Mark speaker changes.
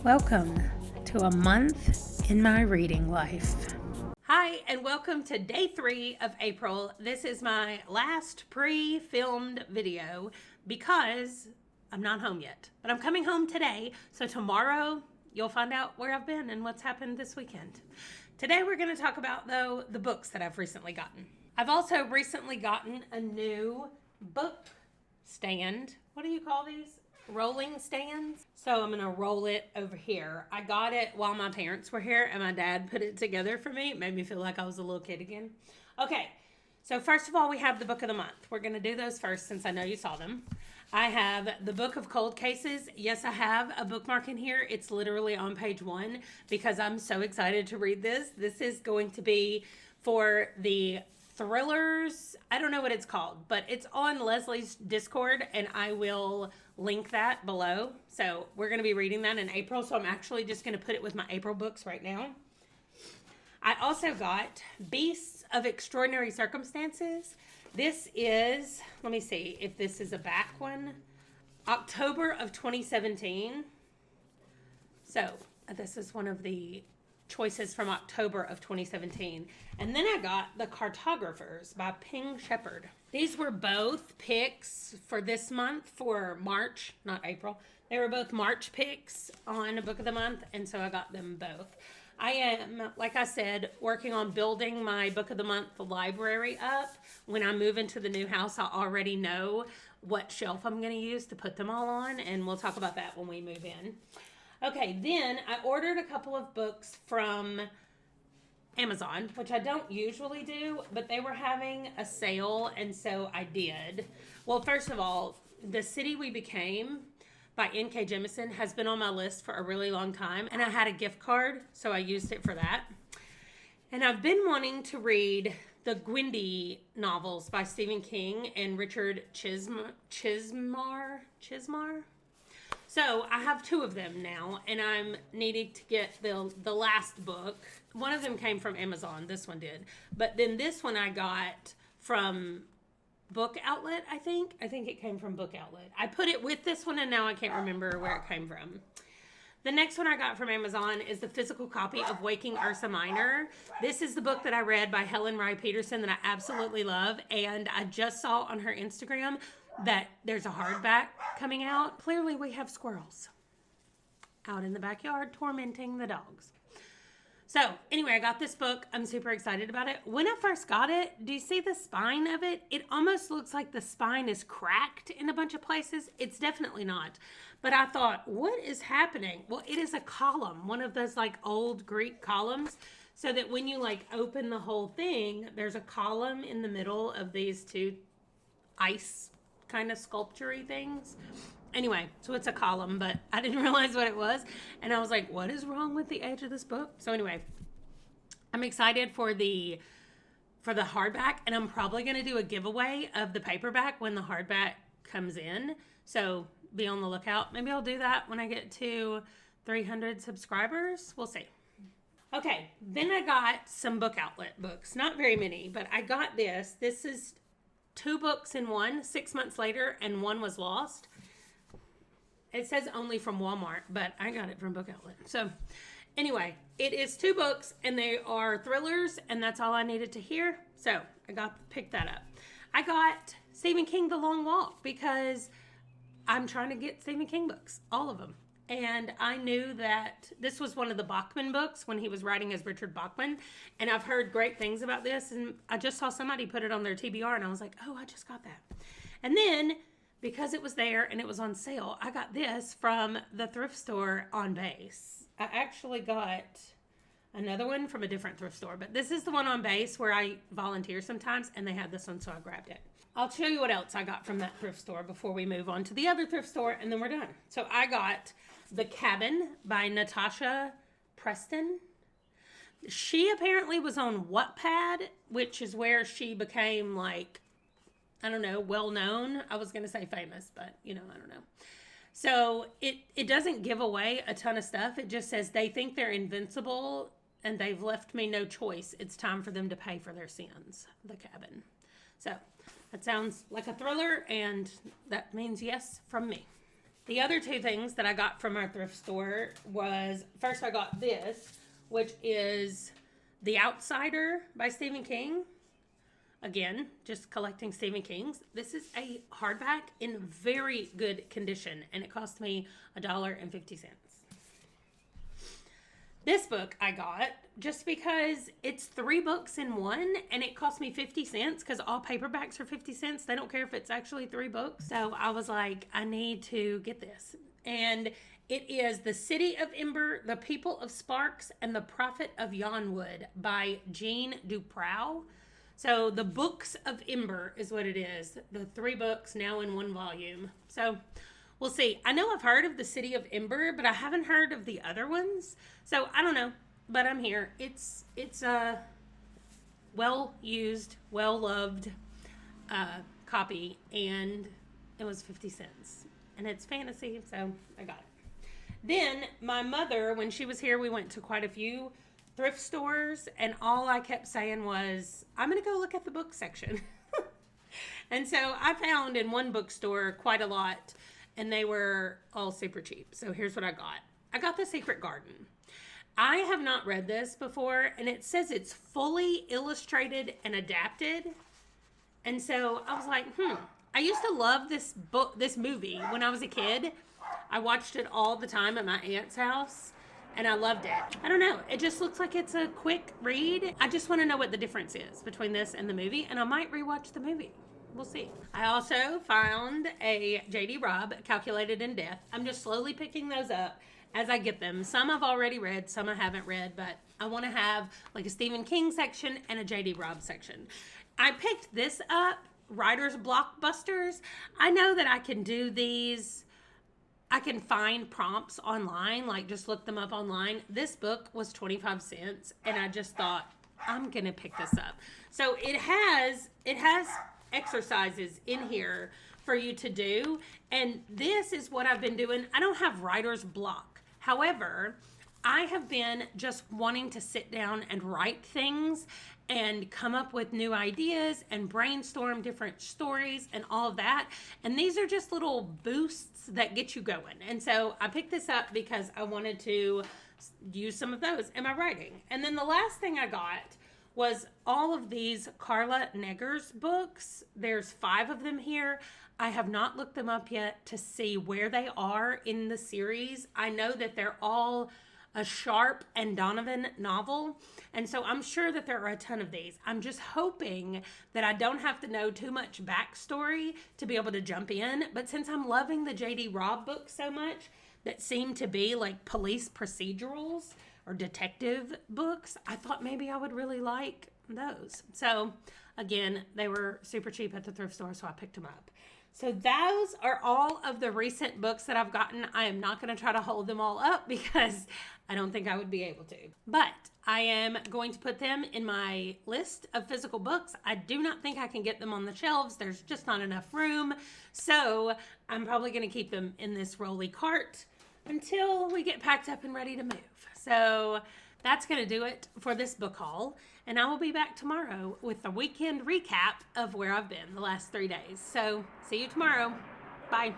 Speaker 1: Welcome to a month in my reading life.
Speaker 2: Hi, and welcome to day 3 of April. This is my last pre-filmed video because I'm not home yet, but I'm coming home today. So tomorrow you'll find out where I've been and what's happened this weekend. Today we're going to talk about, though, the books that I've recently gotten. I've also recently gotten a new book stand. What do you call these? Rolling stands. So I'm gonna roll it over here. I got it while my parents were here and my dad put it together for me. It made me feel like I was a little kid again. Okay, so first of all, we have the book of the month. We're gonna do those first since I know you saw them. I have the Book of Cold Cases. Yes, I have a bookmark in here. It's literally on page 1 because I'm so excited to read this. This is going to be for the thrillers. I don't know what it's called, but it's on Leslie's Discord and I will link that below. So we're going to be reading that in April. So I'm actually just going to put it with my April books right now. I also got Beasts of Extraordinary Circumstances. This is, let me see if this is a back one. October of 2017. So this is one of the choices from October of 2017. And then I got The Cartographers by Ping Shepherd. These were both picks for this month for March, not April. They were both March picks on a book of the month, and so I got them both. I am, like I said, working on building my book of the month library up. When I move into the new house, I already know what shelf I'm going to use to put them all on, and we'll talk about that when we move in. Okay, then I ordered a couple of books from Amazon, which I don't usually do, but they were having a sale, and so I did. Well, first of all, The City We Became by N.K. Jemisin has been on my list for a really long time, and I had a gift card, so I used it for that. And I've been wanting to read the Gwendy novels by Stephen King and Richard Chismar. So I have 2 of them now, and I'm needing to get the last book. One of them came from Amazon. This one did. But then this one I got from Book Outlet, I think. I think it came from Book Outlet. I put it with this one, and now I can't remember where it came from. The next one I got from Amazon is the physical copy of Waking Ursa Minor. This is the book that I read by Helen Rye Peterson that I absolutely love, and I just saw on her Instagram that there's a hardback coming out. Clearly we have squirrels out in the backyard tormenting the dogs. So anyway, I got this book. I'm super excited about it. When I first got it, do you see the spine of it? It almost looks like the spine is cracked in a bunch of places. It's definitely not. But I thought, what is happening? Well, it is a column, one of those like old Greek columns, so that when you like open the whole thing, there's a column in the middle of these 2 ice kind of sculpture-y things. Anyway, so it's a column, but I didn't realize what it was. And I was like, what is wrong with the edge of this book? So anyway, I'm excited for the hardback, and I'm probably going to do a giveaway of the paperback when the hardback comes in. So be on the lookout. Maybe I'll do that when I get to 300 subscribers. We'll see. Okay, then I got some Book Outlet books. Not very many, but I got this. This is 2 books in one, 6 months later, and one was lost. It says only from Walmart, but I got it from Book Outlet. So anyway, it is 2 books, and they are thrillers, and that's all I needed to hear. So I picked that up. I got Stephen King, The Long Walk, because I'm trying to get Stephen King books, all of them. And I knew that this was one of the Bachman books when he was writing as Richard Bachman. And I've heard great things about this. And I just saw somebody put it on their TBR. And I was like, oh, I just got that. And then, because it was there and it was on sale, I got this from the thrift store on base. I actually got another one from a different thrift store. But this is the one on base where I volunteer sometimes. And they had this one, so I grabbed it. I'll show you what else I got from that thrift store before we move on to the other thrift store. And then we're done. So I got The Cabin by Natasha Preston. She apparently was on Wattpad, which is where she became like, I don't know, well known. I was going to say famous, but I don't know. So it doesn't give away a ton of stuff. It just says they think they're invincible and they've left me no choice. It's time for them to pay for their sins. The Cabin. So that sounds like a thriller, and that means yes from me. The other two things that I got from our thrift store was, first I got this, which is The Outsider by Stephen King. Again, just collecting Stephen King's. This is a hardback in very good condition, and it cost me $1.50. This book I got just because it's 3 books in one, and it cost me 50 cents because all paperbacks are 50 cents. They don't care if it's actually 3 books. So I was like, I need to get this. And it is The City of Ember, The People of Sparks, and The Prophet of Yonwood by Jean Duprow. So The Books of Ember is what it is. The 3 books now in 1 volume. So we'll see. I know I've heard of The City of Ember, but I haven't heard of the other ones. So I don't know, but I'm here. It's a well-used, well-loved copy, and it was 50 cents. And it's fantasy, so I got it. Then my mother, when she was here, we went to quite a few thrift stores, and all I kept saying was, I'm going to go look at the book section. And so I found in one bookstore quite a lot, and they were all super cheap. So here's what I got. I got The Secret Garden. I have not read this before, and it says it's fully illustrated and adapted. And so I was like, I used to love this movie when I was a kid. I watched it all the time at my aunt's house, and I loved it. I don't know. It just looks like it's a quick read. I just want to know what the difference is between this and the movie, and I might rewatch the movie. We'll see. I also found a J.D. Robb, Calculated in Death. I'm just slowly picking those up as I get them. Some I've already read, some I haven't read, but I want to have like a Stephen King section and a J.D. Robb section. I picked this up, Writer's Blockbusters. I know that I can do these. I can find prompts online, like just look them up online. This book was 25 cents, and I just thought, I'm going to pick this up. So it has exercises in here for you to do, and this is what I've been doing. I don't have writer's block. However, I have been just wanting to sit down and write things and come up with new ideas and brainstorm different stories and all of that. And these are just little boosts that get you going. And so I picked this up because I wanted to use some of those in my writing. And then the last thing I got was all of these Carla Neggers books. There's 5 of them here. I have not looked them up yet to see where they are in the series. I know that they're all a Sharp and Donovan novel, and so I'm sure that there are a ton of these. I'm just hoping that I don't have to know too much backstory to be able to jump in, but since I'm loving the J.D. Robb books so much that seem to be like police procedurals or detective books, I thought maybe I would really like those. So again, they were super cheap at the thrift store, so I picked them up. So those are all of the recent books that I've gotten. I am not going to try to hold them all up because I don't think I would be able to. But I am going to put them in my list of physical books. I do not think I can get them on the shelves. There's just not enough room. So I'm probably going to keep them in this rolly cart until we get packed up and ready to move. So that's going to do it for this book haul. And I will be back tomorrow with the weekend recap of where I've been the last 3 days. So see you tomorrow. Bye.